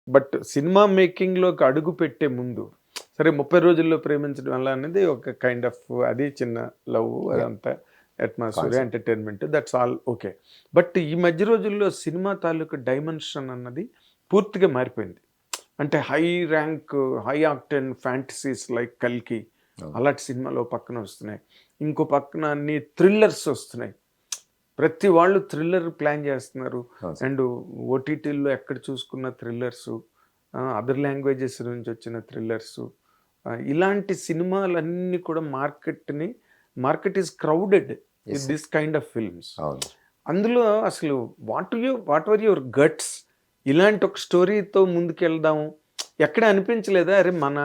But cinema మేకింగ్‌లోకి అడుగు పెట్టే ముందు, సరే 30 రోజుల్లో ప్రేమించడం ఎలా అనేది ఒక కైండ్ ఆఫ్ అది చిన్న లవ్ యాహ్! అదంతా atmosphere, concept. Entertainment that's all okay. But ఈ మధ్య రోజుల్లో సినిమా తాలూకు డైమెన్షన్ అన్నది పూర్తిగా మారిపోయింది. అంటే high rank, high octane fantasies like 'కల్కి' అవును. అలాంటి సినిమాలు ఓ పక్కన వస్తున్నాయి. ఇంకో పక్కన అన్ని థ్రిల్లర్స్ వస్తున్నాయి. ప్రతి వాళ్ళు థ్రిల్లర్ ప్లాన్ చేస్తున్నారు. అవును సార్. అండ్ ఓటీటీల్లో ఎక్కడ చూసుకున్న థ్రిల్లర్సు, అదర్ లాంగ్వేజెస్ నుంచి వచ్చిన థ్రిల్లర్సు, ఇలాంటి సినిమాలన్నీ కూడా market is crowded yes with sir. This kind of films. అవును. అందులో అసలు వాట్ వర్ యువర్ గట్స్? ఇలాంటి ఒక స్టోరీతో ముందుకెళ్దాము. ఎక్కడ అనిపించలేదా? అరే! మన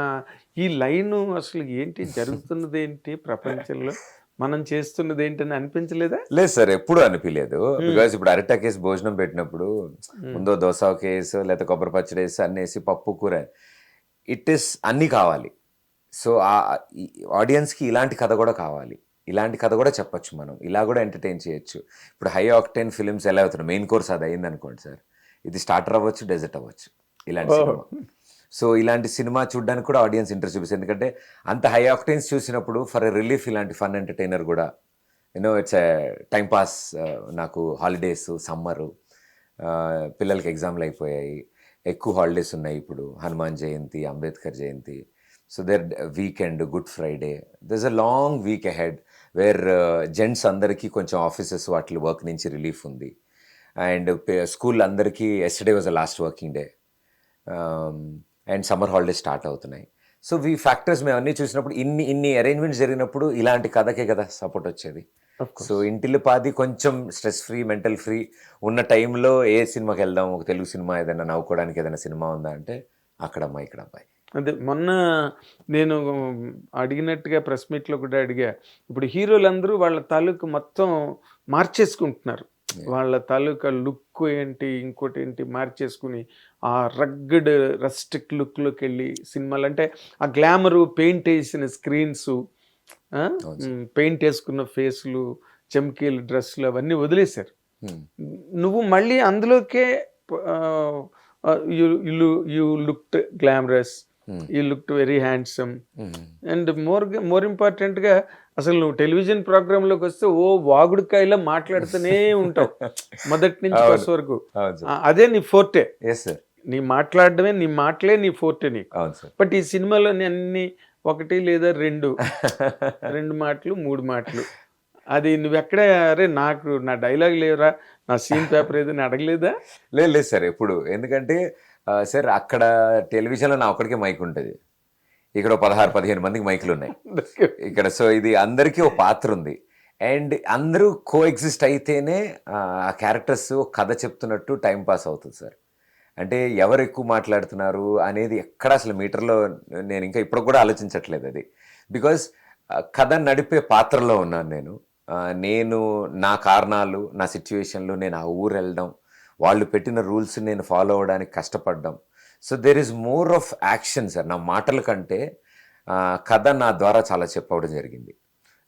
ఈ లైను అసలు ఏంటి? జరుగుతున్నదేంటి ప్రపంచంలో? మనం చేస్తున్నదేంటని అనిపించలేదా? లేదు సార్, ఎప్పుడు అనిపియలేదు. హ్మ్. బికాజ్ ఇప్పుడు అరిటాకేసి భోజనం పెట్టినప్పుడు హ్మ్. ముందో దోస ఒకేసి లేకపోతే కొబ్బరి పచ్చడి వేసి అన్నేసి పప్పు కూర ఇట్ ఈస్ అన్నీ కావాలి. సో ఈ ఆడియన్స్కి ఇలాంటి కథ కూడా కావాలి. ఇలాంటి కథ కూడా చెప్పొచ్చు మనం. ఇలా కూడా ఎంటర్టైన్ చేయొచ్చు. ఇప్పుడు హై ఆక్టేన్ ఫిల్మ్స్ ఎలా అవుతున్నాయి, మెయిన్ కోర్స్ అది అయింది అనుకోండి సార్, ఇది స్టార్టర్ అవ్వచ్చు, డెజర్ట్ అవ్వచ్చు ఇలాంటి ఓహ్! సినిమా. సో ఇలాంటి సినిమా చూడడానికి కూడా ఆడియన్స్ ఇంట్రెస్ట్ చూపిస్తారు. ఎందుకంటే అంత హై ఆక్టేన్స్ చూసినప్పుడు ఫర్ ఎ రిలీఫ్ ఇలాంటి ఫన్ ఎంటర్టైనర్ కూడా ఇట్స్ ఎ టైం పాస్. నాకు హాలిడేస్, సమ్మరు, పిల్లలకి ఎగ్జామ్లు అయిపోయాయి, ఎక్కువ హాలిడేస్ ఉన్నాయి ఇప్పుడు, Hanuman Jayanti, Ambedkar Jayanti. So there weekend, good Friday, there's a long week ahead where gents అందరికీ కొంచెం ఆఫీసెస్ వాటి వర్క్ నుంచి రిలీఫ్ ఉంది. అండ్ స్కూల్ అందరికీ yesterday was a last working day. And summer holidays start అవుతున్నాయి. సో ఈ ఫ్యాక్టర్స్ మేము అన్నీ చూసినప్పుడు ఇన్ని అరేంజ్మెంట్స్ జరిగినప్పుడు ఇలాంటి కథకే కదా సపోర్ట్ వచ్చేది. Of so course. ఇంటిల్లిపాది కొంచెం స్ట్రెస్ ఫ్రీ, మెంటల్ ఫ్రీ ఉన్న టైంలో ఏ సినిమాకి వెళ్దాం, ఒక తెలుగు సినిమా ఏదైనా నవ్వుకోవడానికి ఏదైనా సినిమా ఉందా అంటే అక్కడమ్మా ఇక్కడ అబ్బాయి. అదే మొన్న నేను అడిగినట్టుగా ప్రెస్ మీట్‌లో కూడా అడిగా. ఇప్పుడు హీరోలందరూ వాళ్ళ తాలూకు మొత్తం మార్చేసుకుంటున్నారు. వాళ్ళ తాలూకా లుక్ ఏంటి, ఇంకోటేంటి మార్చేసుకొని, ఆ రగ్గడ్ రస్టిక్ లుక్‌లోకెళ్ళి సినిమాలంటే ఆ గ్లామరు, పెయింటేసిన స్క్రీన్సు, ఆ! అవును సార్. పెయింటేసుకున్న ఫేసులు, చమ్కీలు డ్రెస్సులు అవన్నీ వదిలేశారు. హ్మ్. నువ్వు మళ్ళీ అందులోకే ఆహ్, యూ యూ లుక్డ్ గ్లామరస్. హ్మ్. You looked very handsome. హ్మ్. అండ్ మోర్ ఇంపార్టెంట్‌గా అసలు నువ్వు టెలివిజన్ ప్రోగ్రామ్‌లోకొస్తే ఓ వాగుడుకాయలా మాట్లాడుతూనే ఉంటావు. మొదటి నుంచి అవును. కొస వరకు. అవును సార్. అదే నీ ఫోర్టే. Yes sir. నీ మాటలే నీ ఫోర్టే నీకు. అవును సార్. బట్ ఈ సినిమాలోని అన్నీ 1 లేదా 2 మాటలు, 3 మాటలు. అది నువ్వెక్కడ అరే! నాకు నా డైలాగ్ లేవురా, నా సీన్ పేపర్ ఏదని అడగలేదా? లేదు లేదు సార్, ఎప్పుడు. ఎందుకంటే సార్ అక్కడ టెలివిజన్‌లో నా ఒక్కడికే మైక్ ఉంటది. ఇక్కడ ఓ 16, 15 మందికి మైకులున్నాయి ఇక్కడ. సో ఇది అందరికీ ఒక పాత్ర ఉంది. అండ్ అందరూ కోఎగ్జిస్ట్ అయితేనే ఆ క్యారెక్టర్స్ కథ చెప్తున్నట్టు టైం పాస్ అవుతుంది సార్. అంటే ఎవరు ఎక్కువ మాట్లాడుతున్నారు అనేది ఎక్కడ అసలు మీటర్‌లో నేను ఇంకా ఇప్పటికి కూడా ఆలోచించట్లేదు అది. బికాజ్ కథ నడిపే పాత్రలో ఉన్నాను నేను. నేను నా కారణాలు, నా సిట్యుయేషన్‌లు, నేను ఆ ఊరెళ్ళడం, వాళ్ళు పెట్టిన రూల్స్ నేను ఫాలో అవ్వడానికి కష్టపడ్డం. So there is more of action sir. నా మాటల కంటే కథ నా ద్వారా చాలా చెప్పవడం జరిగింది.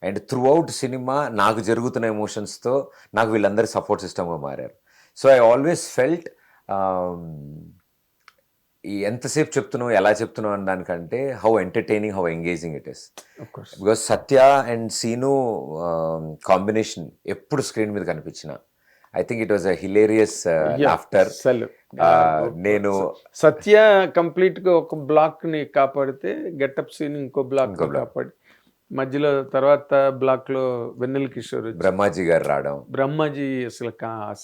అండ్ త్రూ అవుట్ సినిమా నాకు జరుగుతున్న ఎమోషన్స్తో నాకు వీళ్ళందరూ సపోర్ట్ సిస్టమ్గా మారారు. సో ఐ ఆల్వేస్ ఫెల్ట్ ఈ ఎంతసేపు చెప్తున్నావు, ఎలా చెప్తున్నావు అన్న దానికంటే how entertaining, how engaging it is. Of course. Because Satya and Seenu combination ఎప్పుడు స్క్రీన్ మీద కనిపించిన I think it was a hilarious laughter. అస్సలు నేను సత్య కంప్లీట్‌గా ఒక బ్లాక్‌ని కాపాడితే, గెటప్ సీన్ ఇంకో ఇంకో బ్లాక్‌ని బ్లాక్ కాపాడి, మధ్యలో తర్వాత బ్లాక్‌లో వెన్నెల కిషోర్ వచ్చి, బ్రహ్మాజీ గారు రావడం, బ్రహ్మాజీ అసలు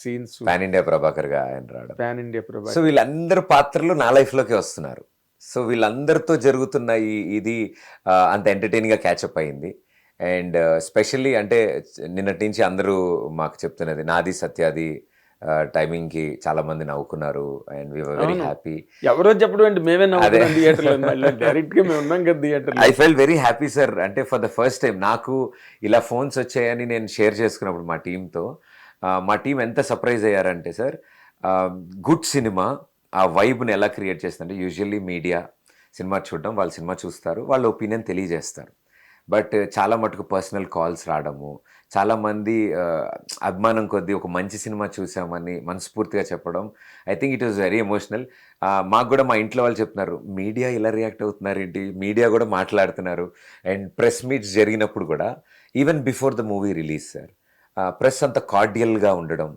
సీన్స్ పాన్ ఇండియా ప్రభాకర్ గా ఆయన రావడం. Pan India so Prabhakar. వీళ్ళందరూ పాత్రలు నా లైఫ్లోకి వస్తున్నారు. సో వీళ్ళందరితో జరుగుతున్న ఇది అంత ఎంటర్టైనింగ్గా క్యాచప్ అయింది. అండ్ స్పెషల్లీ అంటే నిన్నటి నుంచి అందరూ మాకు చెప్తున్నది నాది సత్యాది టైమింగ్కి చాలా మంది నవ్వుకున్నారు అండ్ వీ వర్ వెరీ అవును. హ్యాపీ. ఎవరో చెప్పడం ఏంటి, మేమే నవ్వుకున్నాం థియేటర్‌లో. మళ్ళీ డైరెక్ట్‌గా మేము ఉన్నాం కదా థియేటర్‌లో. I felt very happy sir. అంటే ఫర్ ద ఫస్ట్ టైం నాకు ఇలా ఫోన్స్ వచ్చాయని నేను షేర్ చేసుకున్నప్పుడు మా టీంతో, మా టీం ఎంత సర్ప్రైజ్ అయ్యారంటే సార్, గుడ్ సినిమా ఆ వైబ్ని ఎలా క్రియేట్ చేస్తుందంటే, యూజువల్లీ మీడియా సినిమా చూడడం, వాళ్ళు సినిమా చూస్తారు, వాళ్ళ ఒపీనియన్ తెలియజేస్తారు. బట్ చాలా మటుకు పర్సనల్ కాల్స్ రావడము, చాలామంది అభిమానం కొద్దీ ఒక మంచి సినిమా చూసామని మనస్ఫూర్తిగా చెప్పడం, I think it was very emotional. మాకు కూడా మా ఇంట్లో వాళ్ళు చెప్తున్నారు, మీడియా ఇలా రియాక్ట్ అవుతున్నారు ఏంటి, మీడియా కూడా మాట్లాడుతున్నారు. అండ్ ప్రెస్ మీట్స్ జరిగినప్పుడు కూడా even before the movie release sir, press అంత కార్డియల్గా ఉండడం,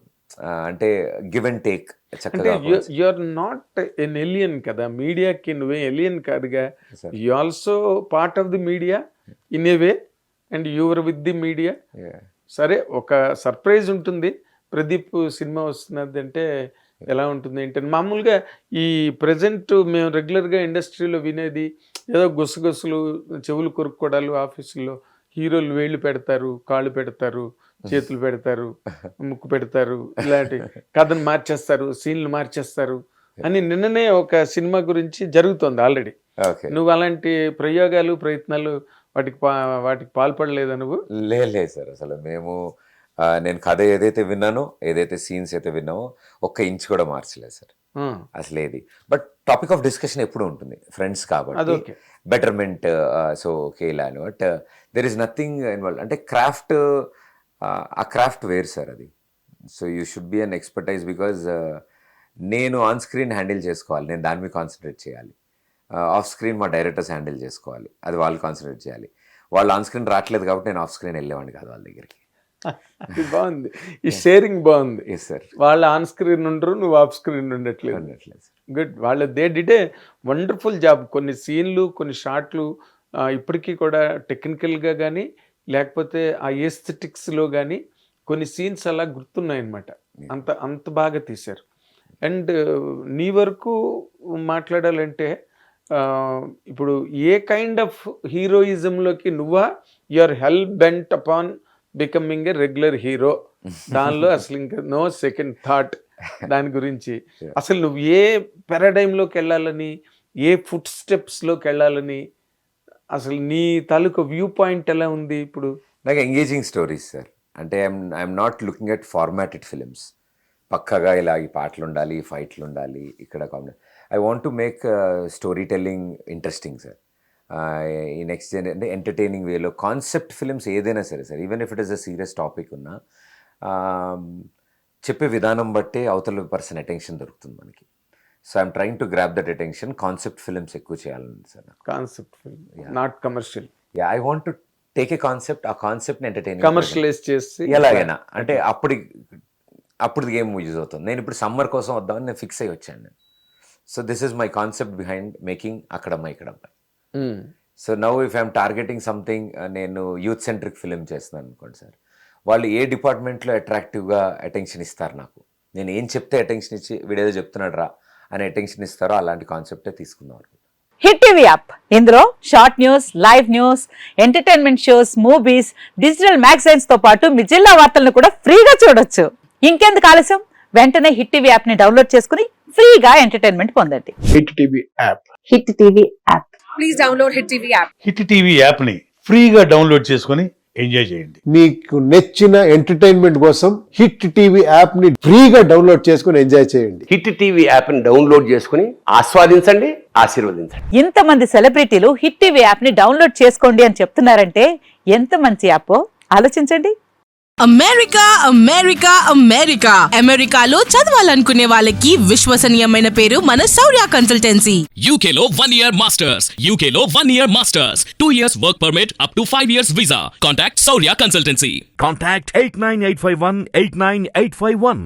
అంటే గివ్ అండ్ టేక్ అంటే చక్కగా. You are not an alien కదా, మీడియాకి నువ్వే ఎలియన్ కాదుగా, you also part of the media in a way and your with the media. సరే, ఒక సర్ప్రైజ్ ఉంటుంది, ప్రదీప్ సినిమా వస్తున్నది అంటే ఎలా ఉంటుంది ఏంటంటే, మామూలుగా ఈ ప్రజెంట్ మేము రెగ్యులర్గా ఇండస్ట్రీలో వినేది ఏదో గుసగుసలు, చెవులు కొరుక్కోవడాలు, ఆఫీసుల్లో హీరోలు వేళ్ళు పెడతారు, కాళ్ళు పెడతారు, చేతులు పెడతారు, ముక్కు పెడతారు, ఇలాంటి కథను మార్చేస్తారు, సీన్లు మార్చేస్తారు అని నిన్ననే ఒక సినిమా గురించి జరుగుతుంది ఆల్రెడీ. ఓకే, నువ్వు అలాంటి ప్రయోగాలు, ప్రయత్నాలు వాటికి పాల్పడలేదా నువ్వు? లేదు సార్, అసలు నేను కథ ఏదైతే విన్నానో, ఏదైతే సీన్స్ అయితే విన్నామో, ఒక్క ఇంచ్ కూడా మార్చలేదు సార్ అసలు ఏది. బట్ టాపిక్ ఆఫ్ డిస్కషన్ ఎప్పుడు ఉంటుంది, ఫ్రెండ్స్ కాబట్టి, అదొకే. బెటర్మెంట్, సో ఓకే ఇలా అని. But there is nothing involve. అంటే క్రాఫ్ట్, ఆ క్రాఫ్ట్ వేరు సార్ అది. So you should be an expertise, because నేను ఆన్ స్క్రీన్ హ్యాండిల్ చేసుకోవాలి, నేను దాని మీద కాన్సన్ట్రేట్ చేయాలి. ఆఫ్ స్క్రీన్ మా డైరెక్టర్స్ హ్యాండిల్ చేసుకోవాలి, అది వాళ్ళు కాన్సన్ట్రేట్ చేయాలి. వాళ్ళు ఆన్ స్క్రీన్ రావట్లేదు కాబట్టి నేను ఆఫ్ స్క్రీన్ వెళ్ళేవాడిని కాదు వాళ్ళ దగ్గరికి. ఇది బాగుంది, ఈ షేరింగ్ బాగుంది. ఎస్ సార్, వాళ్ళు ఆన్ స్క్రీన్ ఉండరు, నువ్వు ఆఫ్ స్క్రీన్ ఉండట్లేదు. గుడ్, వాళ్ళు they did a wonderful job. కొన్ని సీన్లు, కొన్ని షాట్లు ఇప్పటికీ కూడా టెక్నికల్గా కానీ లేకపోతే ఆ ఎస్థెటిక్స్లో కానీ కొన్ని సీన్స్ అలా గుర్తున్నాయన్నమాట. అంత బాగా తీశారు. అండ్ నీ వరకు మాట్లాడాలంటే ఇప్పుడు ఏ కైండ్ ఆఫ్ హీరోయిజంలోకి నువ్వా, you are hell bent upon becoming a regular hero, దానిలో అసలు ఇంకా నో సెకండ్ థాట్ దాని గురించి. అసలు నువ్వు ఏ పారాడైమ్లోకి వెళ్ళాలని, ఏ ఫుట్ స్టెప్స్లోకి వెళ్ళాలని, అసలు నీ తాలూకు వ్యూ పాయింట్ ఎలా ఉంది ఇప్పుడు? నాకు ఎంగేజింగ్ స్టోరీస్ సార్. అంటే I'm not looking at formatted films. పక్కగా ఇలా ఈ పాటలు ఉండాలి, ఫైట్లు ఉండాలి, ఇక్కడ comedy. I want to make story telling interesting sir. ఈ నెక్స్ట్ అంటే ఎంటర్టైనింగ్ వేలో కాన్సెప్ట్ ఫిలిమ్స్ ఏదైనా సరే sir, even if it is a serious topic ఉన్నా, చెప్పే విధానం బట్టే అవతల పర్సన్ అటెన్షన్ దొరుకుతుంది మనకి. So I'm trying to grab that attention. Concept films ఎక్కువ చేయాలని sir. Concept film, not commercial. I want to take a concept, ఆ కాన్సెప్ట్ని ఎంటర్టైనింగ్ కమర్షియలైజ్ చేసి ఎలాగైనా, అంటే అప్పుడు గేమ్ యూజ్ అవుతుంది. నేను ఇప్పుడు సమ్మర్ కోసం వద్దామని నేను ఫిక్స్ అయ్యి వచ్చాను నేను. So this is my concept behind making Akkadamma Ikkadamma. So now if I'm targeting something, నేను యూత్ సెంట్రిక్ ఫిలిం చేస్తున్నాను అనుకోండి సార్, వాళ్ళు ఏ డిపార్ట్మెంట్లో అట్రాక్టివ్గా అటెన్షన్ ఇస్తారు నాకు, నేను ఏం చెప్తే అటెన్షన్ ఇచ్చి వీడేదో చెప్తున్నాడు రా అని అటెన్షన్ ఇస్తారో అలాంటి కాన్సెప్టే తీసుకుందాం. హిట్ టీవీ యాప్, ఇందులో short news, live news, entertainment shows, movies, digital magazines తో పాటు మీ జిల్లా వార్తలను కూడా ఫ్రీగా చూడొచ్చు. ఇంకెందుకు ఆలస్యం, వెంటనే హిట్ టీవీ యాప్ ని డౌన్లోడ్ చేసుకుని ఫ్రీగా ఎంటర్టైన్మెంట్ పొందండి. Hit TV app, hit TV app, please download hit TV app. Hit TV app ని ఫ్రీగా డౌన్లోడ్ చేసుకొని ఎంజాయ్ చేయండి. మీకు నచ్చిన ఎంటర్టైన్మెంట్ కోసం హిట్ టీవీ యాప్ ని ఫ్రీగా డౌన్లోడ్ చేసుకొని ఎంజాయ్ చేయండి. హిట్ టీవీ యాప్ ని డౌన్లోడ్ చేసుకుని ఆస్వాదించండి, ఆశీర్వదించండి. ఇంతమంది సెలబ్రిటీలు హిట్ టీవీ యాప్ ని డౌన్లోడ్ చేసుకోండి అని చెప్తున్నారంటే ఎంత మంచి యాప్ ఆలోచించండి. అమెరికా అమెరికా అమెరికా అమెరికాలో చదవాలనుకునే వాళ్ళకి విశ్వసనీయమైన పేరు మన శౌర్య కన్సల్టెన్సీ. UK లో 1 year masters. UK లో 1 year masters. 2 years work permit up to 5 years visa. Contact Saurya Consultancy. Contact 89851 89851.